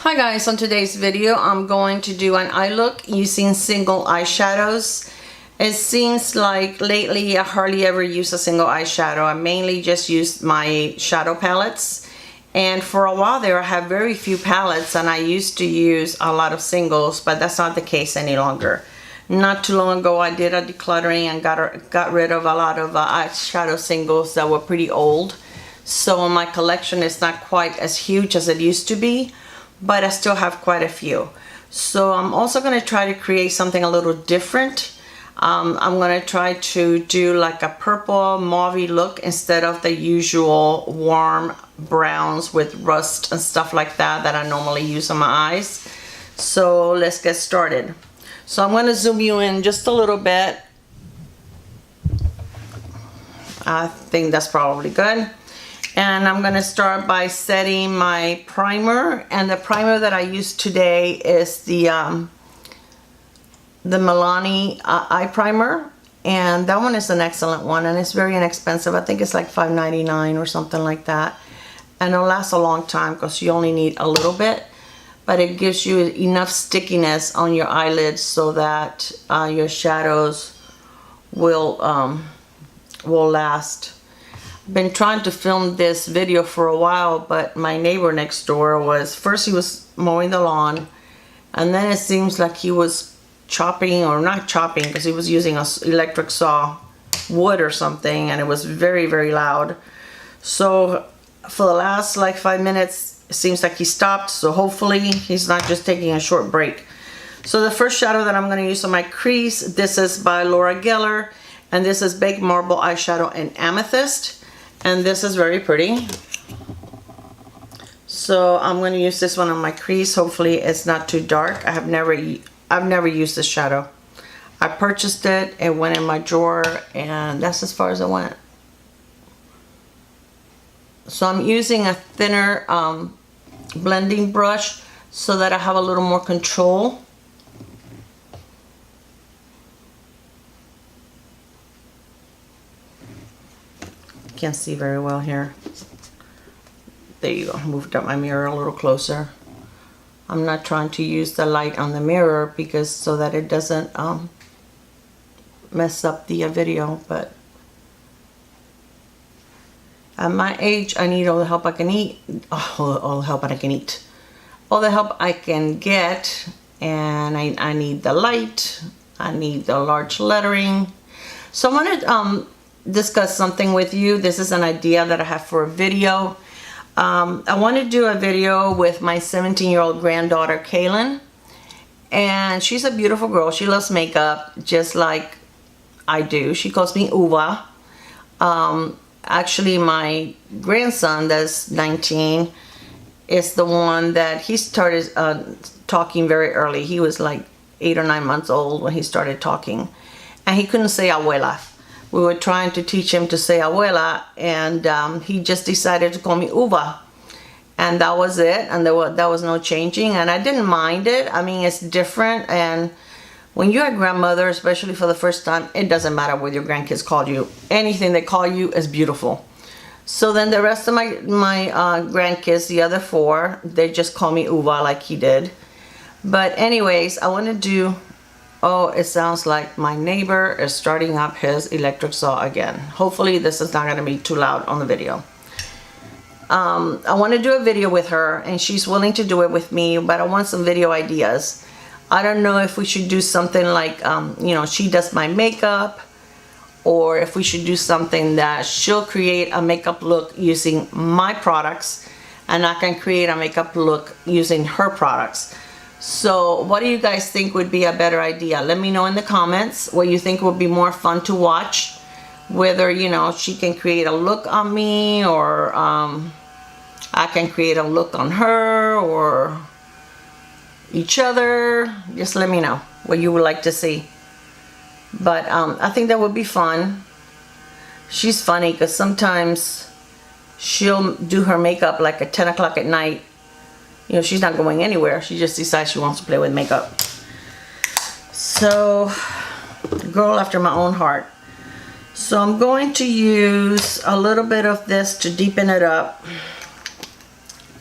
Hi guys, on today's video I'm going to do an eye look using single eyeshadows. It seems like lately I hardly ever use a single eyeshadow. I mainly just use my shadow palettes, and for a while there I have very few palettes and I used to use a lot of singles, but that's not the case any longer. Not too long ago I did a decluttering and got rid of a lot of eyeshadow singles that were pretty old. So my collection is not quite as huge as it used to be, but I still have quite a few. So I'm also going to try to create something a little different. I'm going to try to do like a purple mauve look instead of the usual warm browns with rust and stuff like that I normally use on my eyes. So let's get started. So I'm going to zoom you in just a little bit. I think that's probably good. And I'm going to start by setting my primer, and the primer that I use today is the Milani eye primer, and that one is an excellent one and it's very inexpensive. I think it's like $5.99 or something like that, and it'll last a long time because you only need a little bit, but it gives you enough stickiness on your eyelids so that your shadows will last. Been trying to film this video for a while, but my neighbor next door he was mowing the lawn, and then it seems like he was chopping, or not chopping because he was using an electric saw, wood or something, and it was very, very loud. So for the last like 5 minutes it seems like he stopped, so hopefully he's not just taking a short break. So the first shadow that I'm going to use on my crease, this is by Laura Geller, and this is Baked Marble eyeshadow in Amethyst. And this is very pretty. So I'm going to use this one on my crease. Hopefully it's not too dark. I've never used this shadow. I purchased it, it went in my drawer, and that's as far as it went. So I'm using a thinner blending brush so that I have a little more control. Can't see very well here. There you go. Moved up my mirror a little closer. I'm not trying to use the light on the mirror because so that it doesn't mess up the video, but at my age I need all the help I can eat. All the help I can eat. All the help I can get, and I need the light. I need the large lettering. So I want to discuss something with you. This is an idea that I have for a video. I want to do a video with my 17-year-old granddaughter Kaylin, and she's a beautiful girl. She loves makeup just like I do. She calls me Uva. Actually my grandson that's 19 is the one that he started talking very early. He was like 8 or 9 months old when he started talking, and he couldn't say abuela. We were trying to teach him to say abuela, and he just decided to call me Uva, and that was it, and there was no changing, and I didn't mind it. I mean, it's different, and when you're a grandmother, especially for the first time, it doesn't matter what your grandkids call you. Anything they call you is beautiful. So then the rest of my grandkids, the other 4, they just call me Uva like he did. But anyways, I want to do... Oh, it sounds like my neighbor is starting up his electric saw again. Hopefully this is not going to be too loud on the video. I want to do a video with her, and she's willing to do it with me, but I want some video ideas. I don't know if we should do something like, you know, she does my makeup, or if we should do something that she'll create a makeup look using my products, and I can create a makeup look using her products. So what do you guys think would be a better idea? Let me know in the comments what you think would be more fun to watch. Whether, you know, she can create a look on me, or I can create a look on her, or each other. Just let me know what you would like to see. But I think that would be fun. She's funny because sometimes she'll do her makeup like at 10 o'clock at night. You know, she's not going anywhere. She just decides she wants to play with makeup. So, girl after my own heart. So I'm going to use a little bit of this to deepen it up.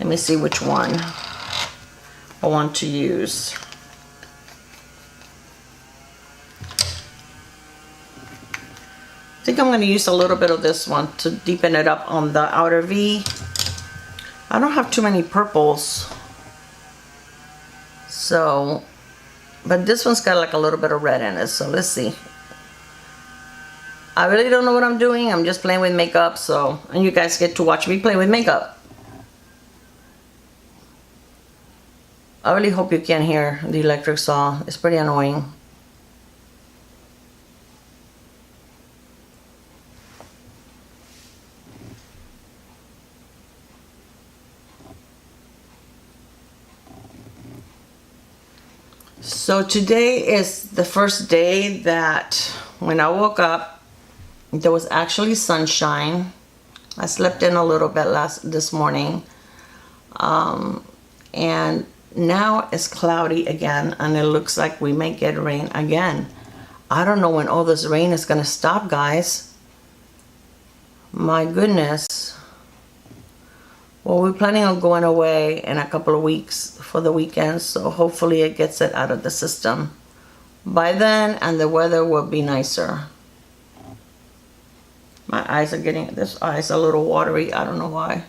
Let me see which one. I want to use. I think I'm going to use a little bit of this one to deepen it up on the outer V. I don't have too many purples. So, but this one's got like a little bit of red in it, so let's see. I really don't know what I'm doing. I'm just playing with makeup, so, and you guys get to watch me play with makeup. I really hope you can hear the electric saw. It's pretty annoying. So today is the first day that when I woke up, there was actually sunshine. I slept in a little bit this morning. And now it's cloudy again, and it looks like we may get rain again. I don't know when all this rain is gonna stop, guys. My goodness. Well, we're planning on going away in a couple of weeks for the weekend, so hopefully it gets it out of the system by then, and the weather will be nicer. My eyes are getting, this eye's a little watery, I don't know why.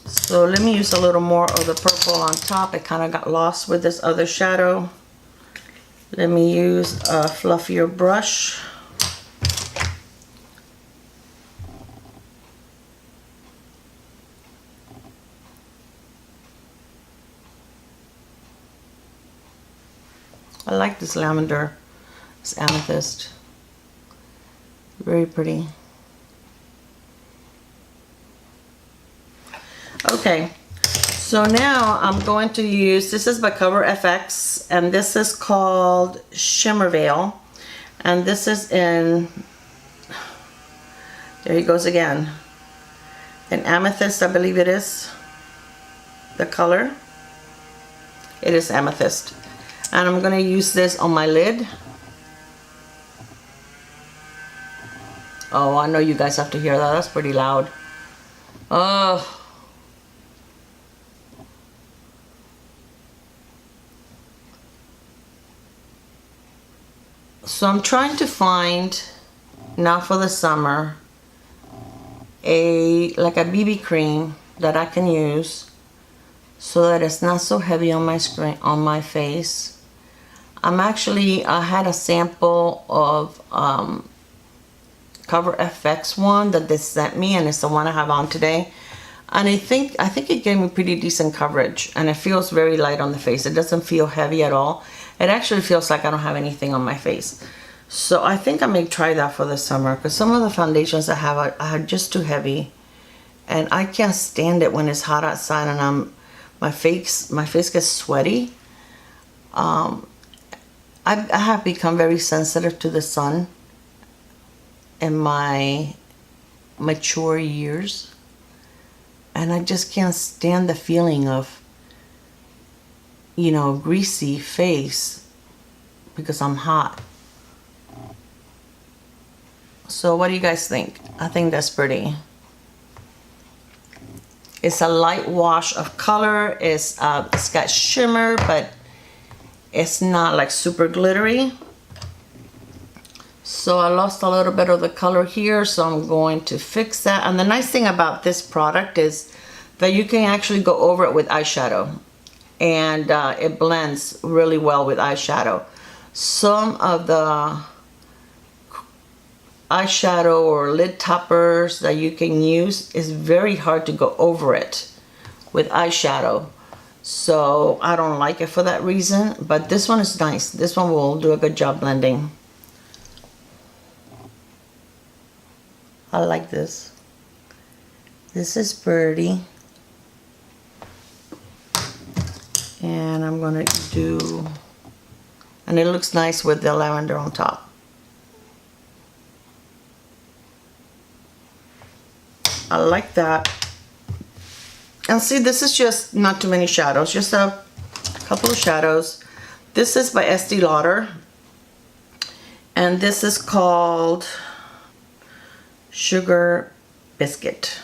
So let me use a little more of the purple on top. It kind of got lost with this other shadow. Let me use a fluffier brush. I like this lavender, this amethyst. Very pretty. Okay, so now I'm going to use, this is by ColorFX, and this is called Shimmer Veil. And this is in, there he goes again, in Amethyst, I believe it is, the color. It is Amethyst. And I'm going to use this on my lid. Oh, I know you guys have to hear that. That's pretty loud. Oh. So I'm trying to find, now for the summer, like a BB cream that I can use so that it's not so heavy on my screen, on my face. I had a sample of ColorFX one that they sent me, and it's the one I have on today. And I think it gave me pretty decent coverage, and it feels very light on the face. It doesn't feel heavy at all. It actually feels like I don't have anything on my face. So I think I may try that for the summer, because some of the foundations I have are just too heavy, and I can't stand it when it's hot outside and my face gets sweaty. I have become very sensitive to the sun in my mature years, and I just can't stand the feeling of, you know, greasy face because I'm hot. So what do you guys think? I think that's pretty. It's a light wash of color. It's got shimmer, but it's not like super glittery. So I lost a little bit of the color here, so I'm going to fix that. And the nice thing about this product is that you can actually go over it with eyeshadow, and it blends really well with eyeshadow. Some of the eyeshadow or lid toppers that you can use is very hard to go over it with eyeshadow. So I don't like it for that reason, but this one is nice. This one will do a good job blending. I like this. This is pretty. And I'm gonna do, and it looks nice with the lavender on top. I like that. And see, this is just not too many shadows, just a couple of shadows. This is by Estee Lauder, and this is called Sugar Biscuit.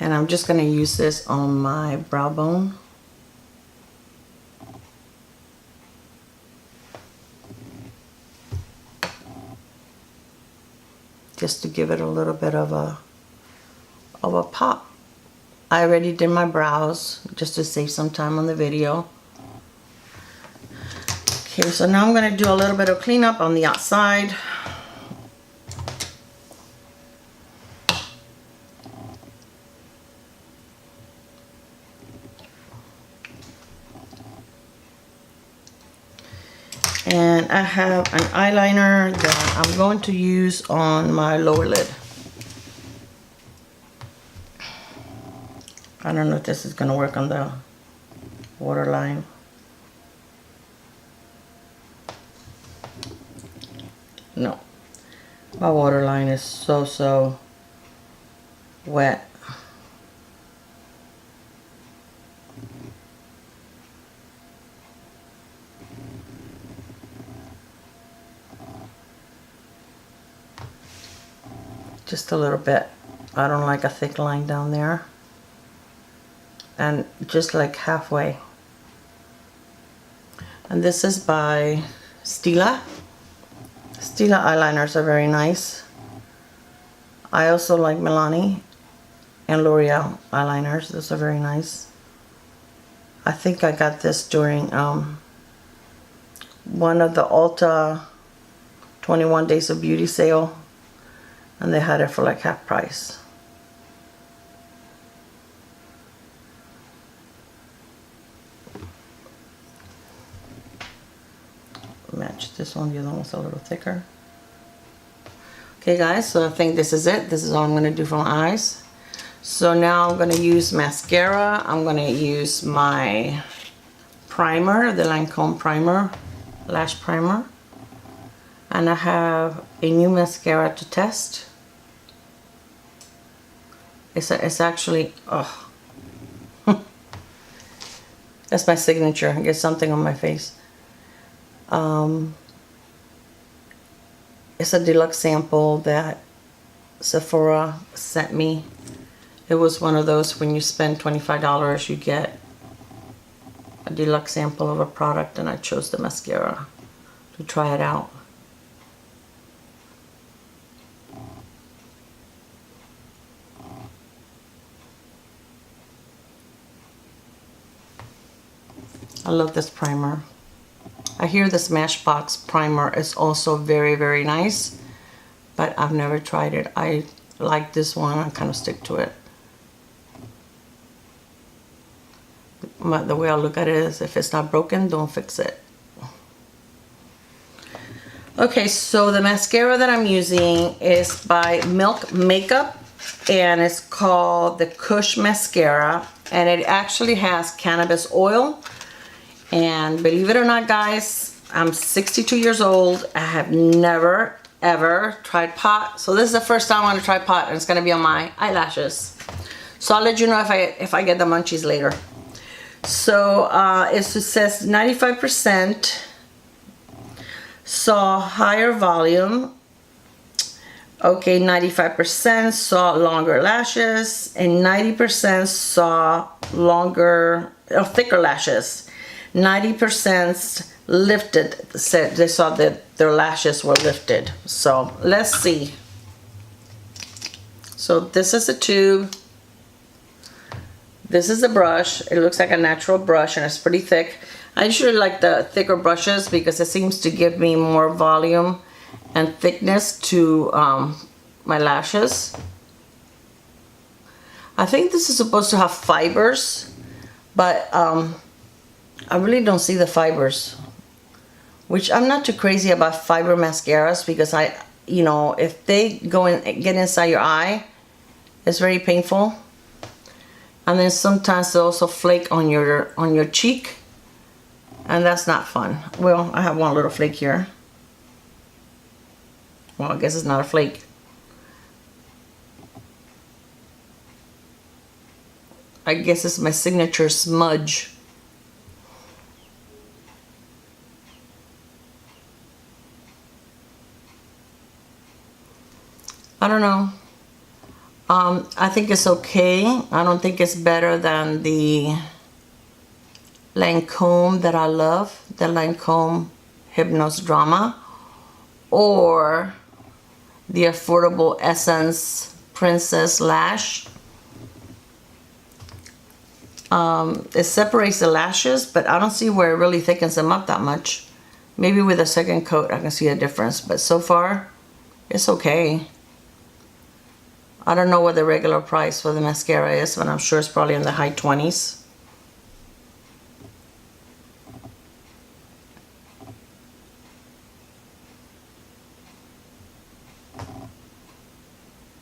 And I'm just going to use this on my brow bone. Just to give it a little bit of a pop. I already did my brows just to save some time on the video. Okay, so now I'm going to do a little bit of cleanup on the outside. And I have an eyeliner that I'm going to use on my lower lid. I don't know if this is going to work on the waterline. No. My waterline is so wet. Just a little bit. I don't like a thick line down there. And just like halfway. And this is by Stila. Stila eyeliners are very nice. I also like Milani and L'Oreal eyeliners. Those are very nice. I think I got this during one of the Ulta 21 Days of Beauty sale. And they had it for like half price. Match this one, the other one's a little thicker. Okay guys, so I think this is it. This is all I'm going to do for my eyes. So now I'm going to use mascara. I'm going to use my primer, the Lancôme primer, lash primer. And I have a new mascara to test. It's actually, oh, that's my signature. I get something on my face. It's a deluxe sample that Sephora sent me. It was one of those when you spend $25 you get a deluxe sample of a product, and I chose the mascara to try it out. I love this primer. I hear the Smashbox primer is also very nice, but I've never tried it. I like this one. I kind of stick to it. The way I look at it is, if it's not broken, don't fix it. Okay, so the mascara that I'm using is by Milk Makeup, and it's called the Kush Mascara, and it actually has cannabis oil. And believe it or not, guys, I'm 62 years old. I have never ever tried pot, so this is the first time I want to try pot, and it's going to be on my eyelashes. So I'll let you know if I get the munchies later. So it says 95% saw higher volume. Okay, 95% saw longer lashes, and 90% saw thicker lashes. 90% lifted, said they saw that their lashes were lifted. So let's see. So this is a tube. This is the brush. It looks like a natural brush, and it's pretty thick. I usually like the thicker brushes because it seems to give me more volume and thickness to my lashes. I think this is supposed to have fibers, but I really don't see the fibers, which I'm not too crazy about fiber mascaras, because if they go and get inside your eye, it's very painful. And then sometimes they also flake on your cheek, and that's not fun. Well, I have one little flake here. Well, I guess it's not a flake. I guess it's my signature smudge. I don't know. I think it's okay. I don't think it's better than the Lancôme that I love, the Lancôme Hypnos Drama, or the Affordable Essence Princess Lash. It separates the lashes, but I don't see where it really thickens them up that much. Maybe with a second coat I can see a difference, but so far it's okay. I don't know what the regular price for the mascara is, but I'm sure it's probably in the high 20s.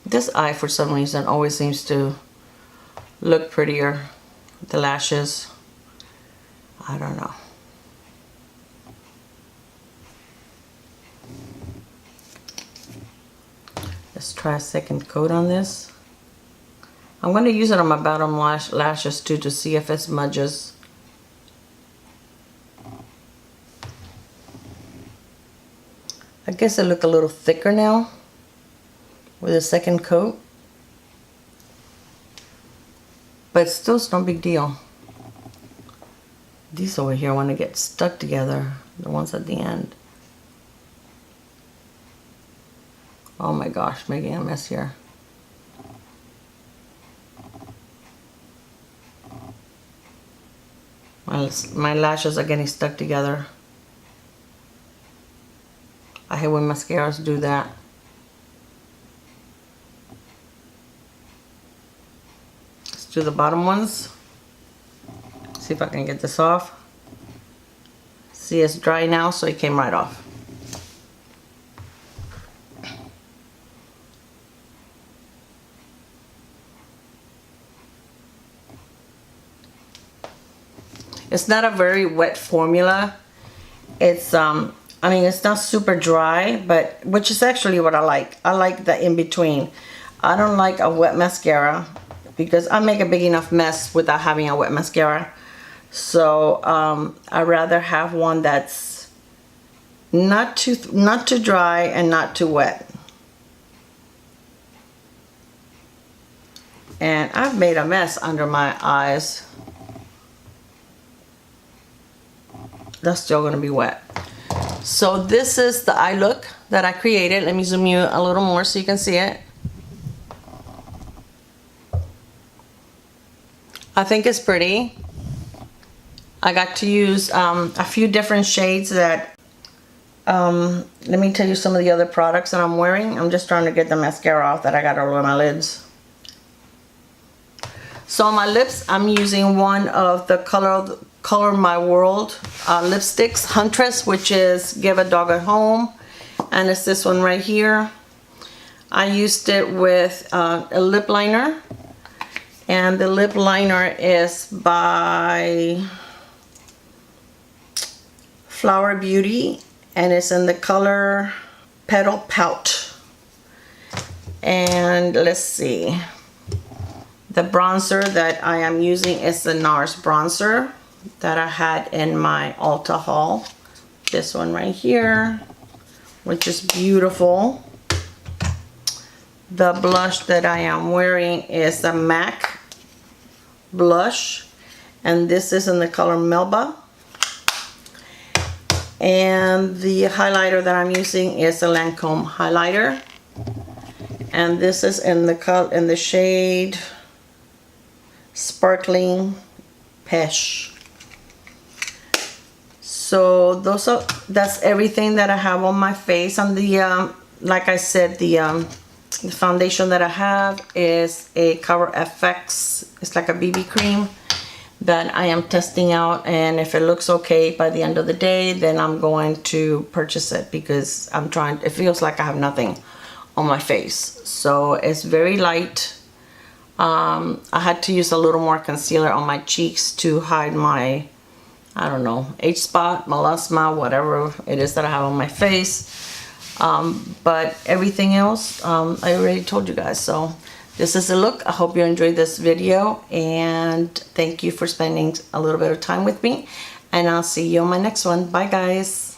This eye, for some reason, always seems to look prettier. The lashes, I don't know. Let's try a second coat on this. I'm going to use it on my bottom lashes too, to see if it smudges. I guess it look a little thicker now with a second coat, but still it's no big deal. These over here want to get stuck together, the ones at the end. Oh my gosh, making a mess here. My lashes are getting stuck together. I hate when mascaras do that. Let's do the bottom ones. See if I can get this off. See, it's dry now, so it came right off. It's not a very wet formula. It's I mean, it's not super dry, but which is actually what I like. I like the in between. I don't like a wet mascara because I make a big enough mess without having a wet mascara. So I rather have one that's not too dry and not too wet. And I've made a mess under my eyes. That's still going to be wet. So this is the eye look that I created. Let me zoom you a little more so you can see it. I think it's pretty. I got to use a few different shades that, let me tell you some of the other products that I'm wearing. I'm just trying to get the mascara off that I got over my lids. So on my lips, I'm using one of the Color My World lipsticks, Huntress, which is Give a Dog a Home, and it's this one right here. I used it with a lip liner, and the lip liner is by Flower Beauty, and it's in the color Petal Pout. And let's see, the bronzer that I am using is the NARS bronzer that I had in my Ulta haul. This one right here, which is beautiful. The blush that I am wearing is the MAC blush, and this is in the color Melba. And the highlighter that I'm using is the Lancôme highlighter, and this is in the shade Sparkling Peche. So that's everything that I have on my face. And the like I said, the foundation that I have is a Cover FX. It's like a BB cream that I am testing out, and if it looks okay by the end of the day, then I'm going to purchase it, because it feels like I have nothing on my face. So it's very light. I had to use a little more concealer on my cheeks to hide my, I don't know, H-spot, melasma, whatever it is that I have on my face. But everything else, I already told you guys. So this is the look. I hope you enjoyed this video, and thank you for spending a little bit of time with me, and I'll see you on my next one. Bye guys.